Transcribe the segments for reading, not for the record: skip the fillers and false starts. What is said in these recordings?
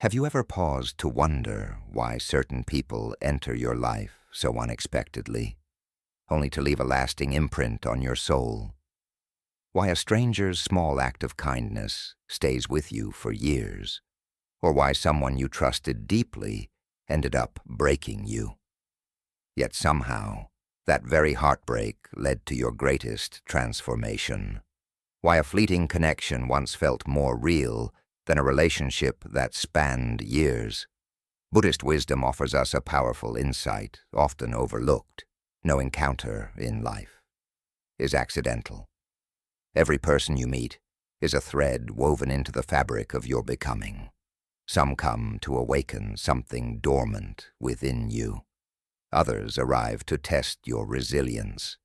Have you ever paused to wonder why certain people enter your life so unexpectedly, only to leave a lasting imprint on your soul? Why a stranger's small act of kindness stays with you for years, or why someone you trusted deeply ended up breaking you? Yet somehow, that very heartbreak led to your greatest transformation. Why a fleeting connection once felt more real than a relationship that spanned years. Buddhist wisdom offers us a powerful insight, often overlooked. No encounter in life is accidental. Every person you meet is a thread woven into the fabric of your becoming. Some come to awaken something dormant within you. Others arrive to test your resilience.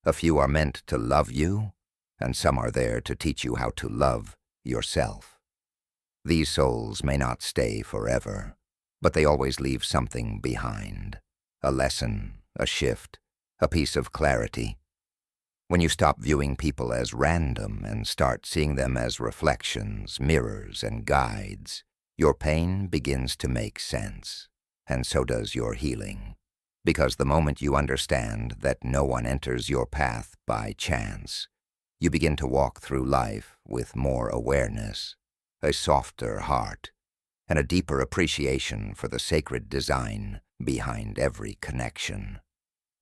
A few are meant to love you, and some are there to teach you how to love yourself. These souls may not stay forever, but they always leave something behind. A lesson, a shift, a piece of clarity. When you stop viewing people as random and start seeing them as reflections, mirrors, and guides, your pain begins to make sense, and so does your healing. Because the moment you understand that no one enters your path by chance, you begin to walk through life with more awareness, a softer heart, and a deeper appreciation for the sacred design behind every connection.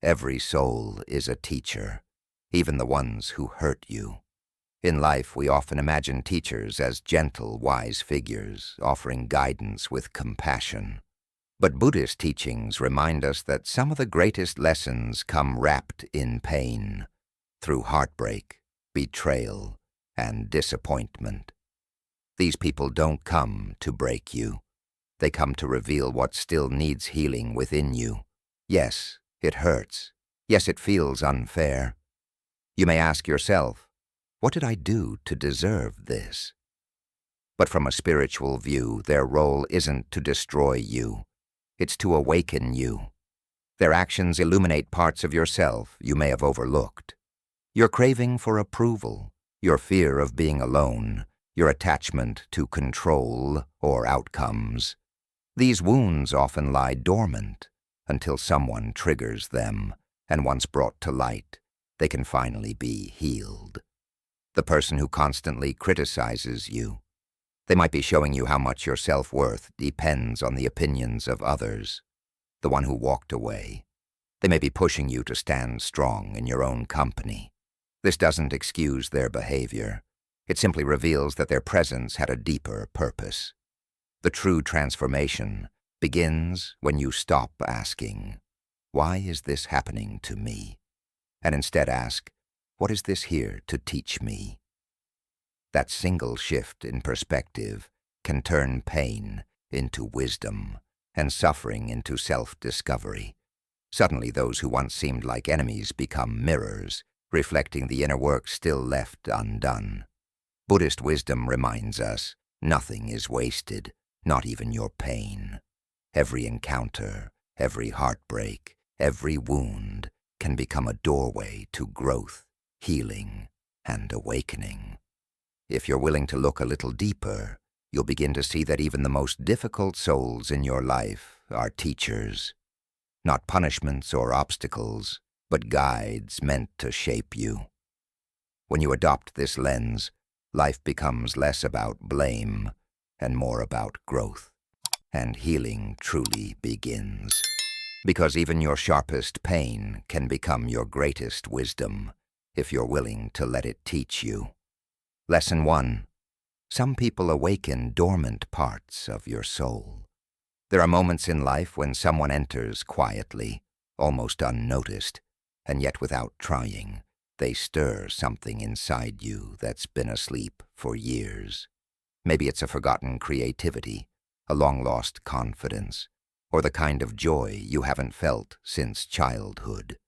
Every soul is a teacher, even the ones who hurt you. In life, we often imagine teachers as gentle, wise figures, offering guidance with compassion. But Buddhist teachings remind us that some of the greatest lessons come wrapped in pain, through heartbreak, betrayal, and disappointment. These people don't come to break you. They come to reveal what still needs healing within you. Yes, it hurts. Yes, it feels unfair. You may ask yourself, what did I do to deserve this? But from a spiritual view, their role isn't to destroy you. It's to awaken you. Their actions illuminate parts of yourself you may have overlooked. Your craving for approval, your fear of being alone, your attachment to control or outcomes. These wounds often lie dormant until someone triggers them, and once brought to light, they can finally be healed. The person who constantly criticizes you. They might be showing you how much your self-worth depends on the opinions of others. The one who walked away. They may be pushing you to stand strong in your own company. This doesn't excuse their behavior. It simply reveals that their presence had a deeper purpose. The true transformation begins when you stop asking, "Why is this happening to me?" and instead ask, "What is this here to teach me?" That single shift in perspective can turn pain into wisdom and suffering into self-discovery. Suddenly, those who once seemed like enemies become mirrors, reflecting the inner work still left undone. Buddhist wisdom reminds us, nothing is wasted, not even your pain. Every encounter, every heartbreak, every wound can become a doorway to growth, healing, and awakening. If you're willing to look a little deeper, you'll begin to see that even the most difficult souls in your life are teachers. Not punishments or obstacles, but guides meant to shape you. When you adopt this lens, life becomes less about blame and more about growth, and healing truly begins. Because even your sharpest pain can become your greatest wisdom if you're willing to let it teach you. Lesson 1. Some people awaken dormant parts of your soul. There are moments in life when someone enters quietly, almost unnoticed, and yet without trying. They stir something inside you that's been asleep for years. Maybe it's a forgotten creativity, a long-lost confidence, or the kind of joy you haven't felt since childhood.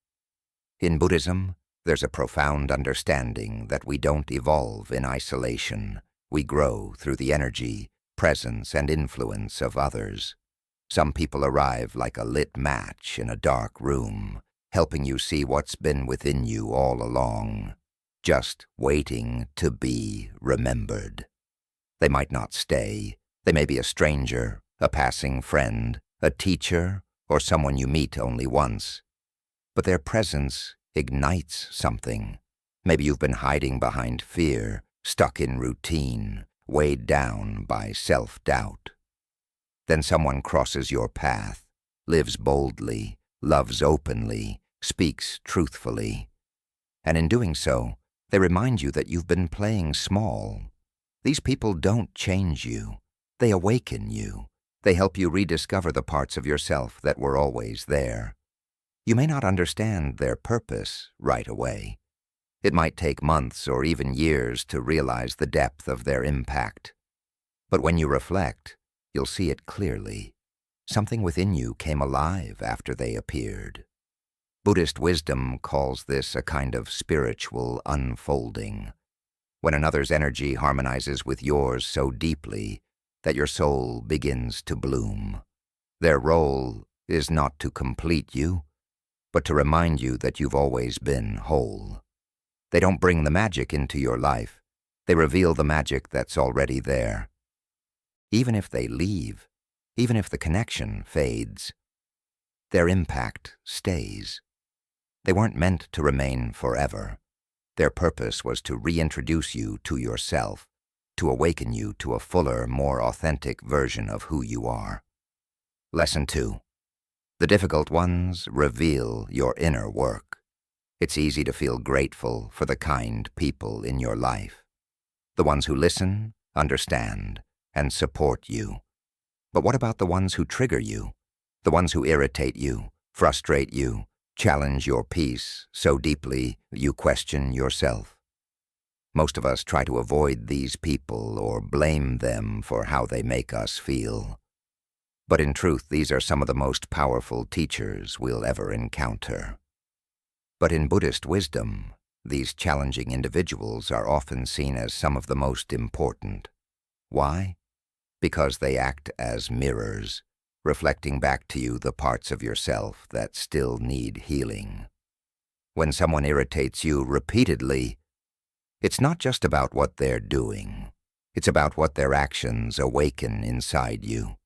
In Buddhism, there's a profound understanding that we don't evolve in isolation. We grow through the energy, presence, and influence of others. Some people arrive like a lit match in a dark room, helping you see what's been within you all along, just waiting to be remembered. They might not stay, They may be a stranger, a passing friend, a teacher, or someone you meet only once. But their presence ignites something. Maybe you've been hiding behind fear, stuck in routine, weighed down by self-doubt. Then someone crosses your path, lives boldly, loves openly, speaks truthfully. And in doing so, they remind you that you've been playing small. These people don't change you. They awaken you. They help you rediscover the parts of yourself that were always there. You may not understand their purpose right away. It might take months or even years to realize the depth of their impact. But when you reflect, you'll see it clearly. Something within you came alive after they appeared. Buddhist wisdom calls this a kind of spiritual unfolding, when another's energy harmonizes with yours so deeply that your soul begins to bloom. Their role is not to complete you, but to remind you that you've always been whole. They don't bring the magic into your life. They reveal the magic that's already there. Even if they leave, even if the connection fades, their impact stays. They weren't meant to remain forever. Their purpose was to reintroduce you to yourself, to awaken you to a fuller, more authentic version of who you are. Lesson 2. The difficult ones reveal your inner work. It's easy to feel grateful for the kind people in your life, the ones who listen, understand, and support you. But what about the ones who trigger you, the ones who irritate you, frustrate you, challenge your peace so deeply you question yourself? Most of us try to avoid these people or blame them for how they make us feel. But in truth, these are some of the most powerful teachers we'll ever encounter. But in Buddhist wisdom, these challenging individuals are often seen as some of the most important. Why? Because they act as mirrors, reflecting back to you the parts of yourself that still need healing. When someone irritates you repeatedly, it's not just about what they're doing. It's about what their actions awaken inside you.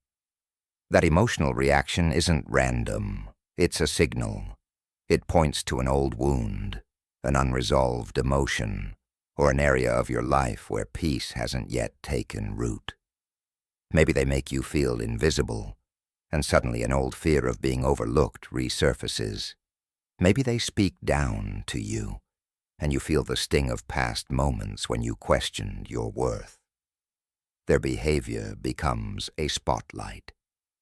That emotional reaction isn't random. It's a signal. It points to an old wound, an unresolved emotion, or an area of your life where peace hasn't yet taken root. Maybe they make you feel invisible, and suddenly an old fear of being overlooked resurfaces. Maybe they speak down to you, and you feel the sting of past moments when you questioned your worth. Their behavior becomes a spotlight,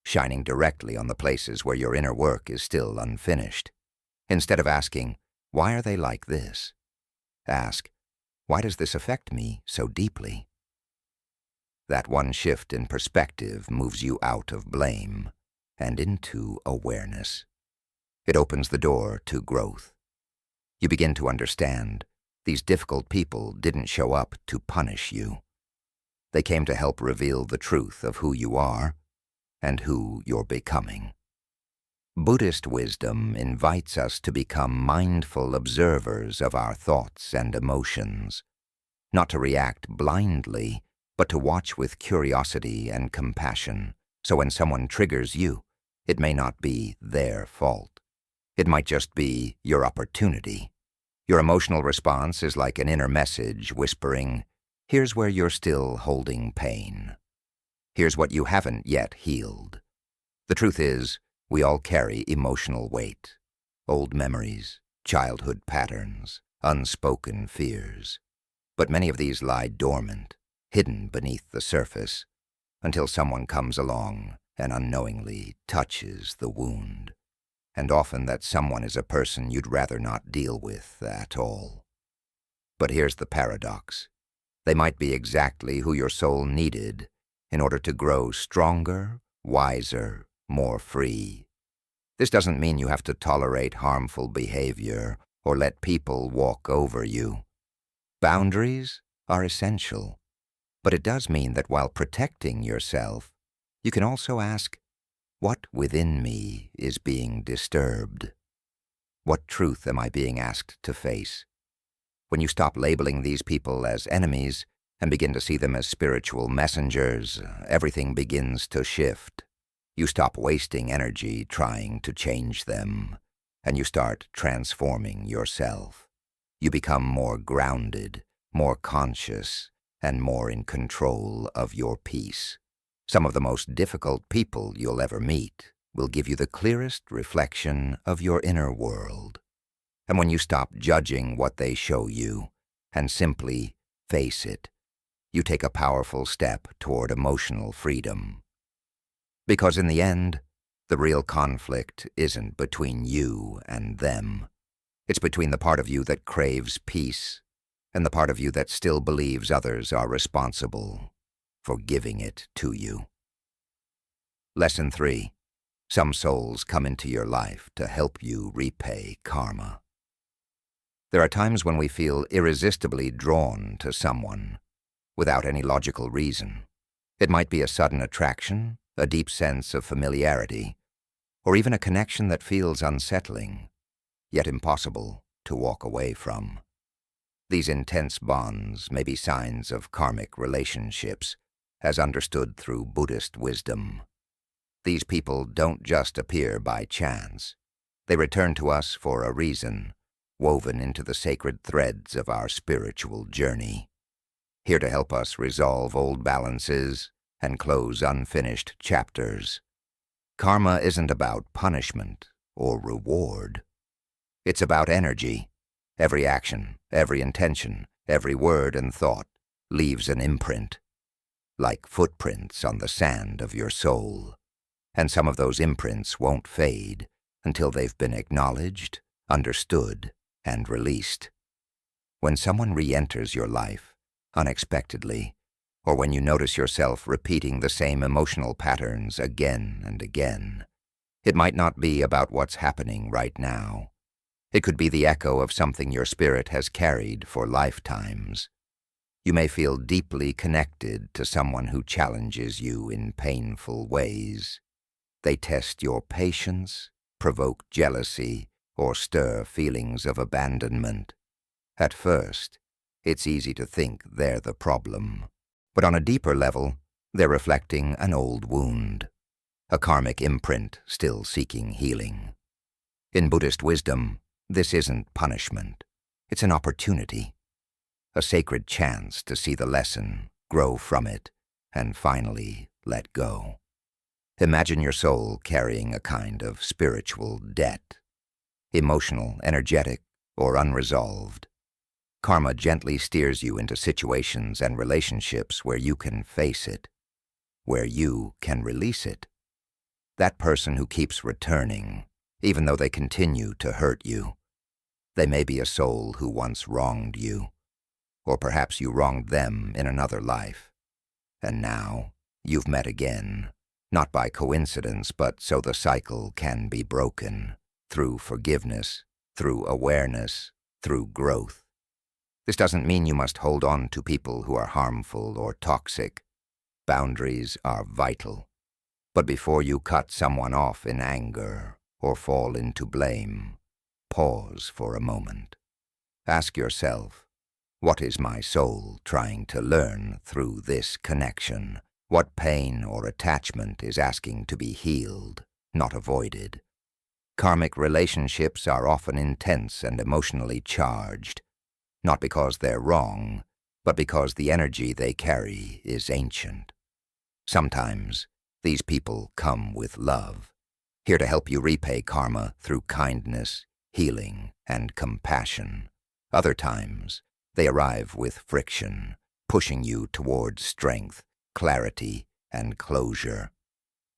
shining directly on the places where your inner work is still unfinished. Instead of asking, "Why are they like this?" ask, "Why does this affect me so deeply?" That one shift in perspective moves you out of blame and into awareness. It opens the door to growth. You begin to understand these difficult people didn't show up to punish you. They came to help reveal the truth of who you are and who you're becoming. Buddhist wisdom invites us to become mindful observers of our thoughts and emotions, not to react blindly, but to watch with curiosity and compassion, so when someone triggers you, it may not be their fault. It might just be your opportunity. Your emotional response is like an inner message whispering, "Here's where you're still holding pain. Here's what you haven't yet healed." The truth is, we all carry emotional weight, old memories, childhood patterns, unspoken fears. But many of these lie dormant, hidden beneath the surface, until someone comes along and unknowingly touches the wound. And often that someone is a person you'd rather not deal with at all. But here's the paradox. They might be exactly who your soul needed in order to grow stronger, wiser, more free. This doesn't mean you have to tolerate harmful behavior or let people walk over you. Boundaries are essential, but it does mean that while protecting yourself, you can also ask, what within me is being disturbed? What truth am I being asked to face? When you stop labeling these people as enemies and begin to see them as spiritual messengers, everything begins to shift. You stop wasting energy trying to change them, and you start transforming yourself. You become more grounded, more conscious, and more in control of your peace. Some of the most difficult people you'll ever meet will give you the clearest reflection of your inner world. And when you stop judging what they show you and simply face it, you take a powerful step toward emotional freedom. Because in the end, the real conflict isn't between you and them. It's between the part of you that craves peace and the part of you that still believes others are responsible for giving it to you. Lesson 3. Some souls come into your life to help you repay karma. There are times when we feel irresistibly drawn to someone without any logical reason. It might be a sudden attraction, a deep sense of familiarity, or even a connection that feels unsettling, yet impossible to walk away from. These intense bonds may be signs of karmic relationships, as understood through Buddhist wisdom. These people don't just appear by chance. They return to us for a reason, woven into the sacred threads of our spiritual journey, here to help us resolve old balances and close unfinished chapters. Karma isn't about punishment or reward. It's about energy. Every action, every intention, every word and thought leaves an imprint, like footprints on the sand of your soul. And some of those imprints won't fade until they've been acknowledged, understood, and released. When someone re-enters your life unexpectedly, or when you notice yourself repeating the same emotional patterns again and again, it might not be about what's happening right now. It could be the echo of something your spirit has carried for lifetimes. You may feel deeply connected to someone who challenges you in painful ways. They test your patience, provoke jealousy, or stir feelings of abandonment. At first, it's easy to think they're the problem. But on a deeper level, they're reflecting an old wound, a karmic imprint still seeking healing. In Buddhist wisdom, this isn't punishment. It's an opportunity, a sacred chance to see the lesson, grow from it, and finally let go. Imagine your soul carrying a kind of spiritual debt, emotional, energetic, or unresolved. Karma gently steers you into situations and relationships where you can face it, where you can release it. That person who keeps returning, even though they continue to hurt you, they may be a soul who once wronged you, or perhaps you wronged them in another life, and now you've met again. Not by coincidence, but so the cycle can be broken, through forgiveness, through awareness, through growth. This doesn't mean you must hold on to people who are harmful or toxic. Boundaries are vital. But before you cut someone off in anger or fall into blame, pause for a moment. Ask yourself, what is my soul trying to learn through this connection? What pain or attachment is asking to be healed, not avoided? Karmic relationships are often intense and emotionally charged, not because they're wrong, but because the energy they carry is ancient. Sometimes, these people come with love, here to help you repay karma through kindness, healing, and compassion. Other times, they arrive with friction, pushing you towards strength, clarity, and closure.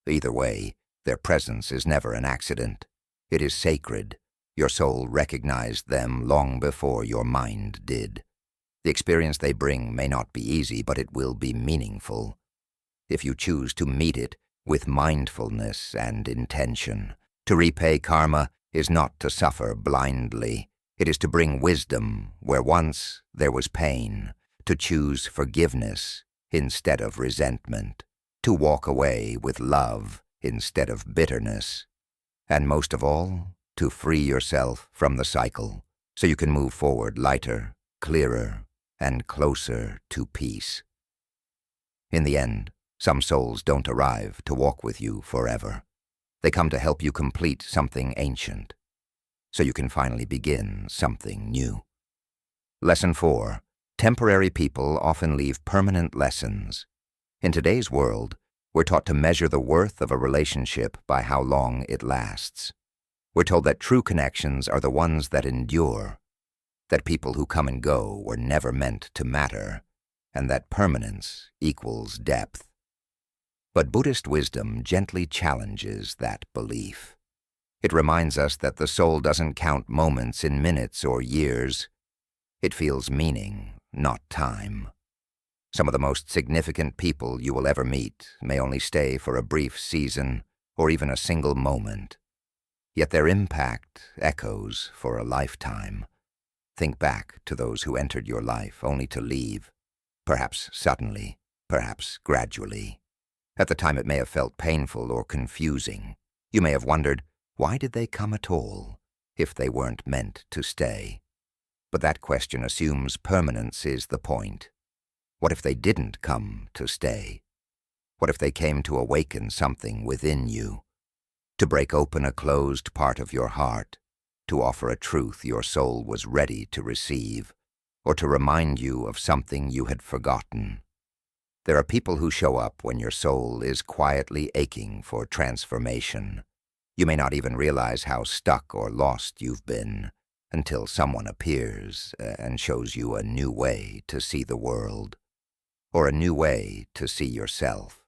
Either way, their presence is never an accident. It is sacred. Your soul recognized them long before your mind did. The experience they bring may not be easy, but it will be meaningful, if you choose to meet it with mindfulness and intention. To repay karma is not to suffer blindly. It is to bring wisdom where once there was pain, to choose forgiveness instead of resentment, to walk away with love instead of bitterness, and most of all, to free yourself from the cycle so you can move forward lighter, clearer, and closer to peace. In the end, some souls don't arrive to walk with you forever. They come to help you complete something ancient, so you can finally begin something new. Lesson 4. Temporary people often leave permanent lessons. In today's world, we're taught to measure the worth of a relationship by how long it lasts. We're told that true connections are the ones that endure, that people who come and go were never meant to matter, and that permanence equals depth. But Buddhist wisdom gently challenges that belief. It reminds us that the soul doesn't count moments in minutes or years. It feels meaning, not time. Some of the most significant people you will ever meet may only stay for a brief season or even a single moment. Yet their impact echoes for a lifetime. Think back to those who entered your life only to leave, perhaps suddenly, perhaps gradually. At the time it may have felt painful or confusing. You may have wondered, why did they come at all, if they weren't meant to stay? But that question assumes permanence is the point. What if they didn't come to stay? What if they came to awaken something within you? To break open a closed part of your heart, to offer a truth your soul was ready to receive, or to remind you of something you had forgotten. There are people who show up when your soul is quietly aching for transformation. You may not even realize how stuck or lost you've been until someone appears and shows you a new way to see the world, or a new way to see yourself.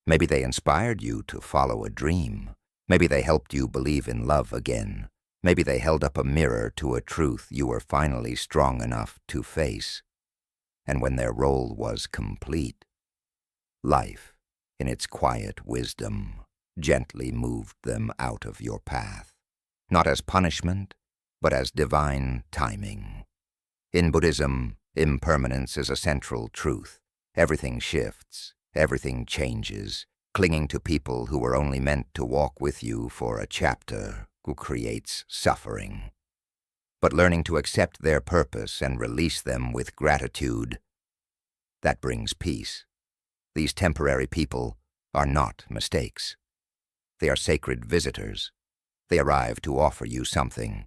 Maybe they inspired you to follow a dream. Maybe they helped you believe in love again. Maybe they held up a mirror to a truth you were finally strong enough to face. And when their role was complete, life, in its quiet wisdom, gently moved them out of your path, not as punishment, but as divine timing. In Buddhism, impermanence is a central truth. Everything shifts, everything changes. Clinging to people who were only meant to walk with you for a chapter creates suffering. But learning to accept their purpose and release them with gratitude, that brings peace. These temporary people are not mistakes. They are sacred visitors. They arrive to offer you something,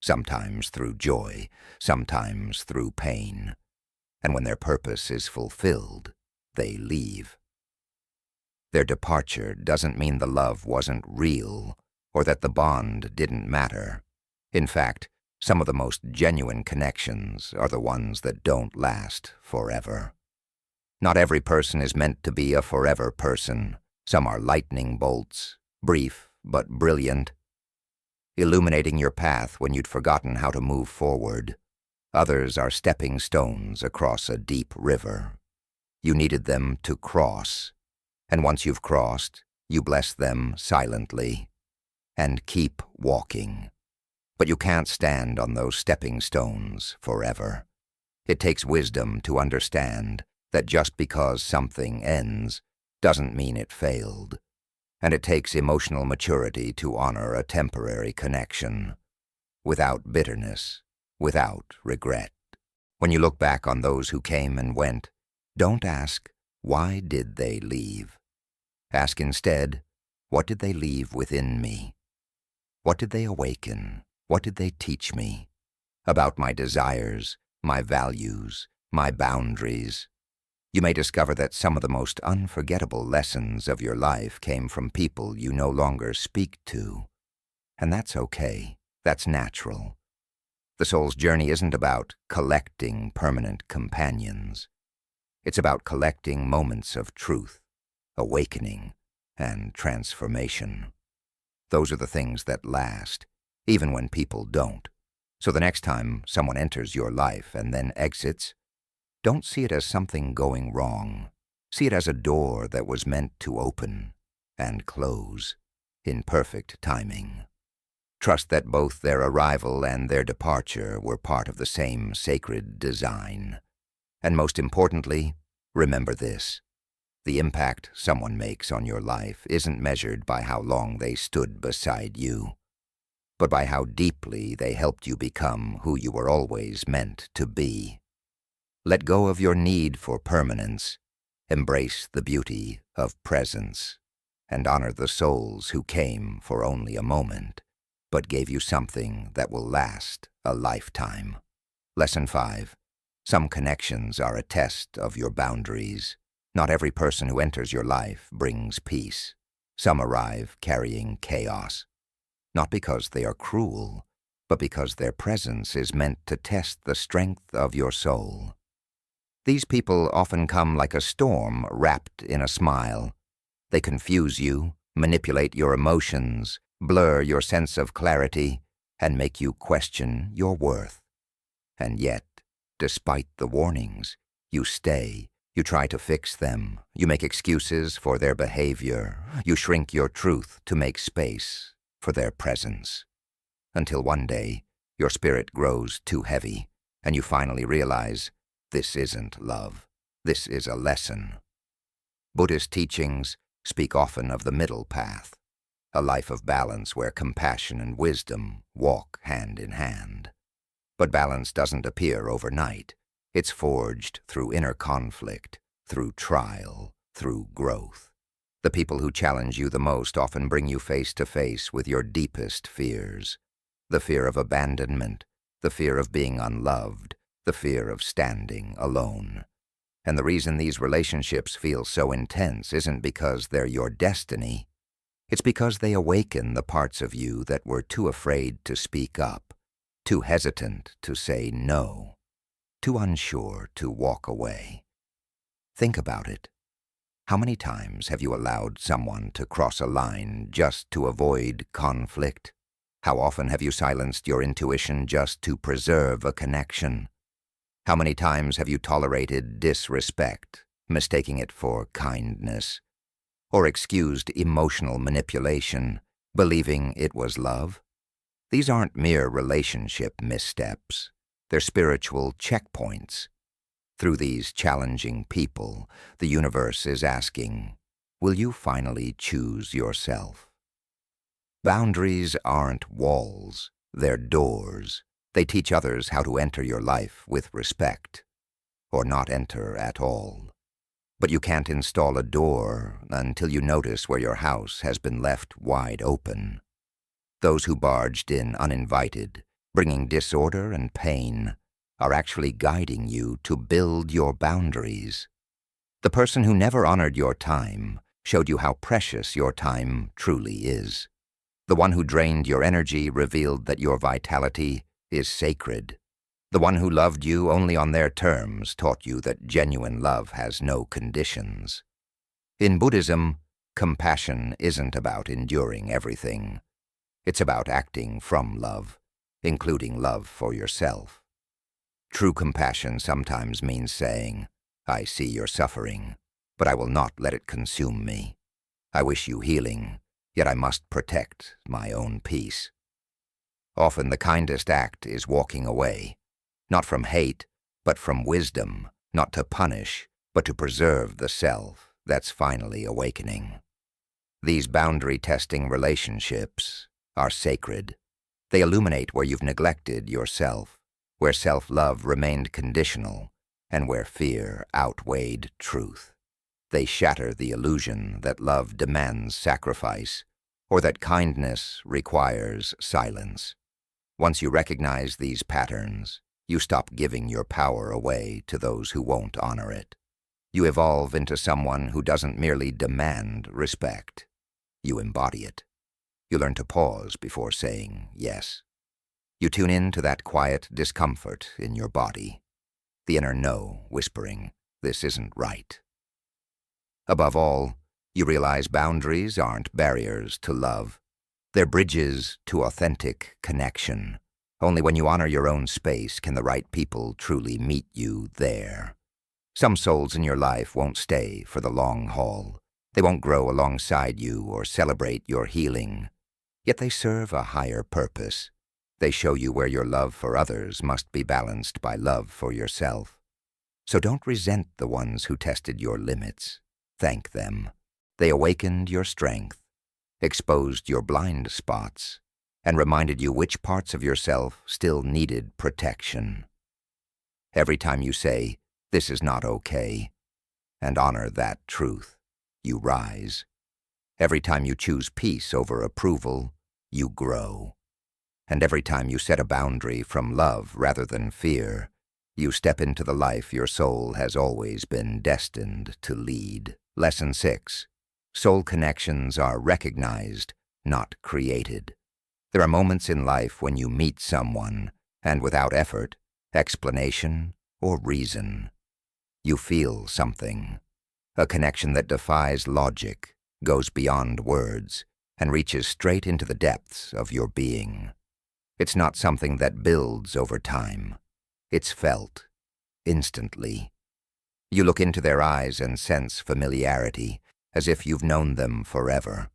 sometimes through joy, sometimes through pain. And when their purpose is fulfilled, they leave. Their departure doesn't mean the love wasn't real or that the bond didn't matter. In fact, some of the most genuine connections are the ones that don't last forever. Not every person is meant to be a forever person. Some are lightning bolts, brief but brilliant, illuminating your path when you'd forgotten how to move forward. Others are stepping stones across a deep river. You needed them to cross, and once you've crossed, you bless them silently and keep walking. But you can't stand on those stepping stones forever. It takes wisdom to understand that just because something ends doesn't mean it failed. And it takes emotional maturity to honor a temporary connection, without bitterness, without regret. When you look back on those who came and went, don't ask, why did they leave? Ask instead, what did they leave within me? What did they awaken? What did they teach me? About my desires, my values, my boundaries. You may discover that some of the most unforgettable lessons of your life came from people you no longer speak to. And that's okay. That's natural. The soul's journey isn't about collecting permanent companions. It's about collecting moments of truth, awakening, and transformation. Those are the things that last, even when people don't. So the next time someone enters your life and then exits, don't see it as something going wrong. See it as a door that was meant to open and close in perfect timing. Trust that both their arrival and their departure were part of the same sacred design. And most importantly, remember this. The impact someone makes on your life isn't measured by how long they stood beside you, but by how deeply they helped you become who you were always meant to be. Let go of your need for permanence. Embrace the beauty of presence, and honor the souls who came for only a moment, but gave you something that will last a lifetime. Lesson 5. Some connections are a test of your boundaries. Not every person who enters your life brings peace. Some arrive carrying chaos, not because they are cruel, but because their presence is meant to test the strength of your soul. These people often come like a storm wrapped in a smile. They confuse you, manipulate your emotions, blur your sense of clarity, and make you question your worth. And yet, despite the warnings, you stay. You try to fix them. You make excuses for their behavior. You shrink your truth to make space for their presence. Until one day, your spirit grows too heavy, and you finally realize, this isn't love. This is a lesson. Buddhist teachings speak often of the middle path, a life of balance where compassion and wisdom walk hand in hand. But balance doesn't appear overnight. It's forged through inner conflict, through trial, through growth. The people who challenge you the most often bring you face to face with your deepest fears. The fear of abandonment, the fear of being unloved, the fear of standing alone. And the reason these relationships feel so intense isn't because they're your destiny. It's because they awaken the parts of you that were too afraid to speak up, too hesitant to say no, too unsure to walk away. Think about it. How many times have you allowed someone to cross a line just to avoid conflict? How often have you silenced your intuition just to preserve a connection? How many times have you tolerated disrespect, mistaking it for kindness? Or excused emotional manipulation, believing it was love? These aren't mere relationship missteps. They're spiritual checkpoints. Through these challenging people, the universe is asking, will you finally choose yourself? Boundaries aren't walls, they're doors. They teach others how to enter your life with respect, or not enter at all. But you can't install a door until you notice where your house has been left wide open. Those who barged in uninvited, bringing disorder and pain, are actually guiding you to build your boundaries. The person who never honored your time showed you how precious your time truly is. The one who drained your energy revealed that your vitality is sacred. The one who loved you only on their terms taught you that genuine love has no conditions. In Buddhism, compassion isn't about enduring everything. It's about acting from love, including love for yourself. True compassion sometimes means saying, I see your suffering, but I will not let it consume me. I wish you healing, yet I must protect my own peace. Often the kindest act is walking away, not from hate, but from wisdom, not to punish, but to preserve the self that's finally awakening. These boundary-testing relationships are sacred. They illuminate where you've neglected yourself, where self-love remained conditional, and where fear outweighed truth. They shatter the illusion that love demands sacrifice, or that kindness requires silence. Once you recognize these patterns, you stop giving your power away to those who won't honor it. You evolve into someone who doesn't merely demand respect. You embody it. You learn to pause before saying yes. You tune in to that quiet discomfort in your body, the inner no whispering, this isn't right. Above all, you realize boundaries aren't barriers to love. They're bridges to authentic connection. Only when you honor your own space can the right people truly meet you there. Some souls in your life won't stay for the long haul. They won't grow alongside you or celebrate your healing. Yet they serve a higher purpose. They show you where your love for others must be balanced by love for yourself. So don't resent the ones who tested your limits. Thank them. They awakened your strength, exposed your blind spots, and reminded you which parts of yourself still needed protection. Every time you say, This is not okay, and honor that truth. You rise. Every time you choose peace over approval, you grow. And every time you set a boundary from love rather than fear, you step into the life your soul has always been destined to lead. Lesson 6. Soul connections are recognized, not created. There are moments in life when you meet someone, and without effort, explanation, or reason, you feel something. A connection that defies logic, goes beyond words, and reaches straight into the depths of your being. It's not something that builds over time. It's felt, instantly. You look into their eyes and sense familiarity, as if you've known them forever,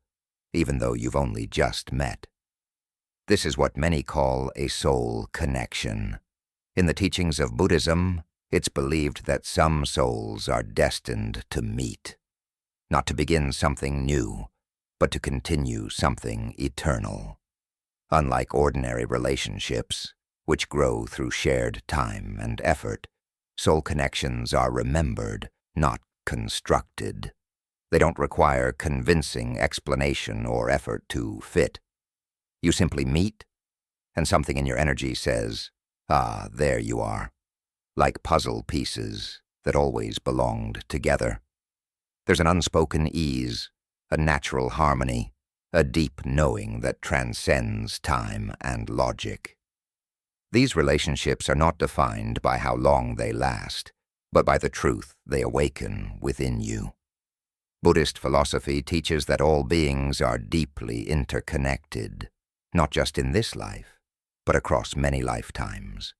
even though you've only just met. This is what many call a soul connection. In the teachings of Buddhism, it's believed that some souls are destined to meet, not to begin something new, but to continue something eternal. Unlike ordinary relationships, which grow through shared time and effort, soul connections are remembered, not constructed. They don't require convincing explanation or effort to fit. You simply meet, and something in your energy says, "Ah, there you are," like puzzle pieces that always belonged together. There's an unspoken ease, a natural harmony, a deep knowing that transcends time and logic. These relationships are not defined by how long they last, but by the truth they awaken within you. Buddhist philosophy teaches that all beings are deeply interconnected, not just in this life, but across many lifetimes.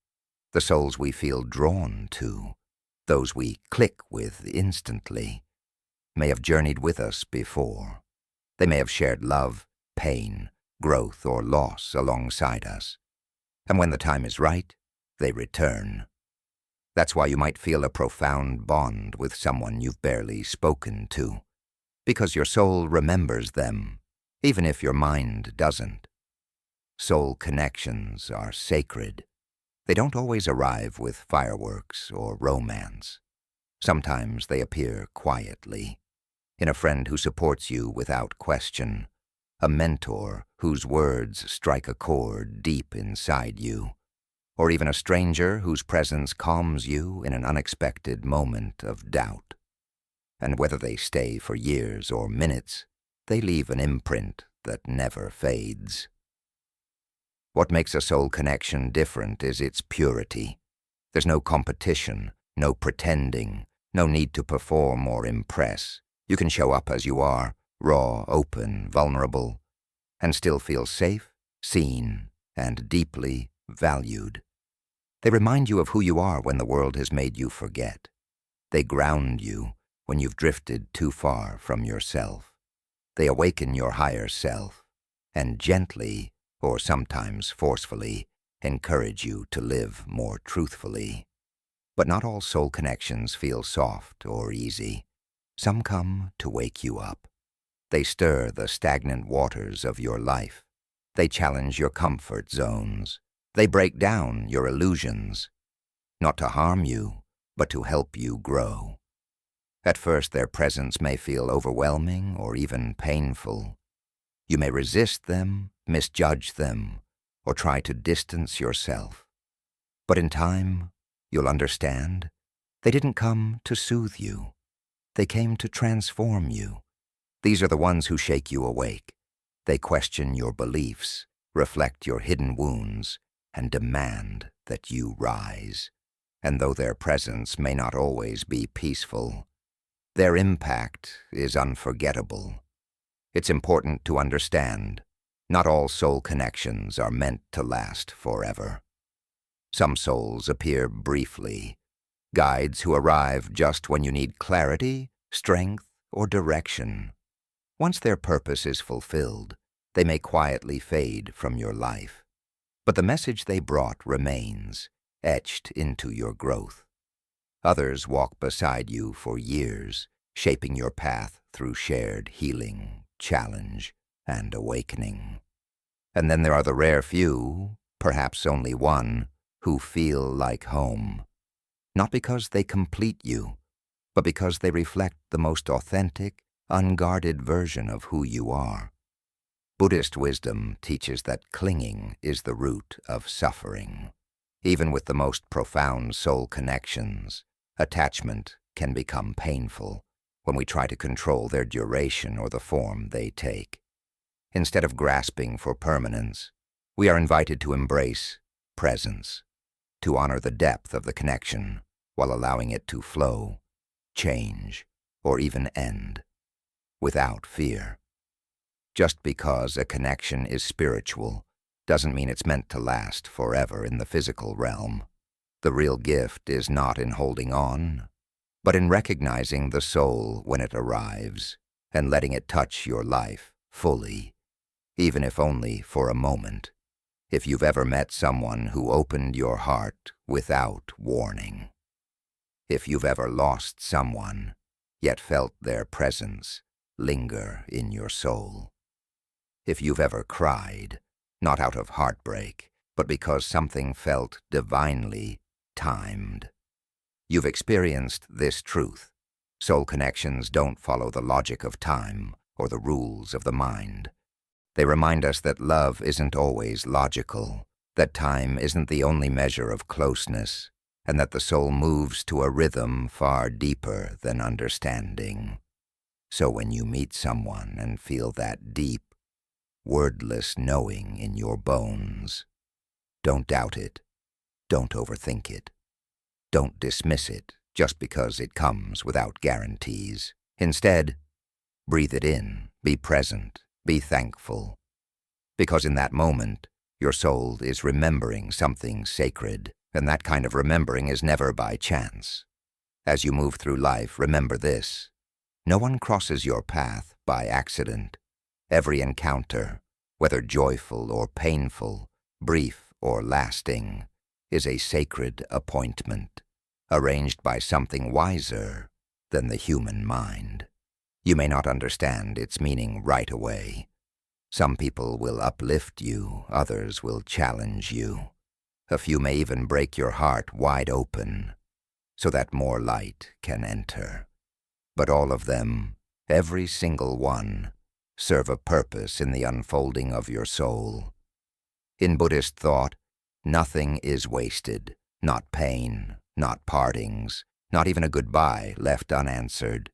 The souls we feel drawn to, those we click with instantly, may have journeyed with us before. They may have shared love, pain, growth, or loss alongside us. And when the time is right, they return. That's why you might feel a profound bond with someone you've barely spoken to, because your soul remembers them, even if your mind doesn't. Soul connections are sacred. They don't always arrive with fireworks or romance. Sometimes they appear quietly, in a friend who supports you without question, a mentor whose words strike a chord deep inside you, or even a stranger whose presence calms you in an unexpected moment of doubt. And whether they stay for years or minutes, they leave an imprint that never fades. What makes a soul connection different is its purity. There's no competition, no pretending, no need to perform or impress. You can show up as you are, raw, open, vulnerable, and still feel safe, seen, and deeply valued. They remind you of who you are when the world has made you forget. They ground you when you've drifted too far from yourself. They awaken your higher self, and gently, or sometimes forcefully, encourage you to live more truthfully. But not all soul connections feel soft or easy. Some come to wake you up. They stir the stagnant waters of your life. They challenge your comfort zones. They break down your illusions, not to harm you, but to help you grow. At first, their presence may feel overwhelming or even painful. You may resist them, misjudge them, or try to distance yourself. But in time, you'll understand, they didn't come to soothe you. They came to transform you. These are the ones who shake you awake. They question your beliefs, reflect your hidden wounds, and demand that you rise. And though their presence may not always be peaceful, their impact is unforgettable. It's important to understand, not all soul connections are meant to last forever. Some souls appear briefly, guides who arrive just when you need clarity, strength, or direction. Once their purpose is fulfilled, they may quietly fade from your life. But the message they brought remains, etched into your growth. Others walk beside you for years, shaping your path through shared healing, challenge, and awakening. And then there are the rare few, perhaps only one, who feel like home. not because they complete you, but because they reflect the most authentic, unguarded version of who you are. Buddhist wisdom teaches that clinging is the root of suffering. Even with the most profound soul connections, attachment can become painful when we try to control their duration or the form they take. Instead of grasping for permanence, we are invited to embrace presence, to honor the depth of the connection while allowing it to flow, change, or even end, without fear. Just because a connection is spiritual doesn't mean it's meant to last forever in the physical realm. The real gift is not in holding on, but in recognizing the soul when it arrives and letting it touch your life fully, even if only for a moment. If you've ever met someone who opened your heart without warning, if you've ever lost someone, yet felt their presence linger in your soul, if you've ever cried, not out of heartbreak, but because something felt divinely timed, you've experienced this truth. Soul connections don't follow the logic of time or the rules of the mind. They remind us that love isn't always logical, that time isn't the only measure of closeness, and that the soul moves to a rhythm far deeper than understanding. So when you meet someone and feel that deep, wordless knowing in your bones, don't doubt it, don't overthink it, don't dismiss it just because it comes without guarantees. Instead, breathe it in, be present, be thankful, because in that moment, your soul is remembering something sacred, and that kind of remembering is never by chance. As you move through life, remember this: no one crosses your path by accident. Every encounter, whether joyful or painful, brief or lasting, is a sacred appointment, arranged by something wiser than the human mind. You may not understand its meaning right away. Some people will uplift you, others will challenge you. A few may even break your heart wide open, so that more light can enter. But all of them, every single one, serve a purpose in the unfolding of your soul. In Buddhist thought, nothing is wasted, not pain, not partings, not even a goodbye left unanswered.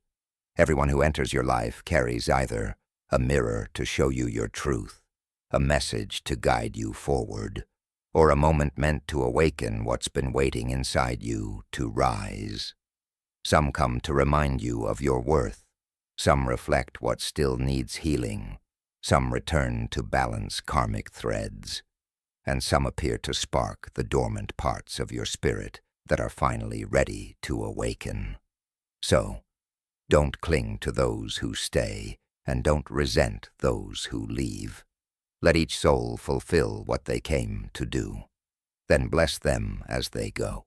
Everyone who enters your life carries either a mirror to show you your truth, a message to guide you forward, or a moment meant to awaken what's been waiting inside you to rise. Some come to remind you of your worth. Some reflect what still needs healing. Some return to balance karmic threads. And some appear to spark the dormant parts of your spirit that are finally ready to awaken. So, don't cling to those who stay, and don't resent those who leave. Let each soul fulfill what they came to do. Then bless them as they go.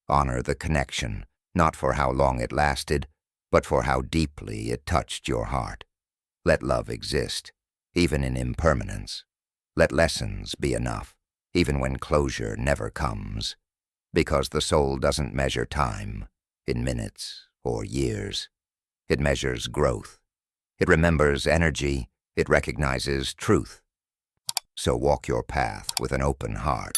Honor the connection, not for how long it lasted, but for how deeply it touched your heart. Let love exist, even in impermanence. Let lessons be enough, even when closure never comes. Because the soul doesn't measure time in minutes or years. It measures growth. It remembers energy. It recognizes truth. So walk your path with an open heart,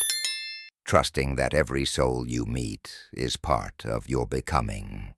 trusting that every soul you meet is part of your becoming.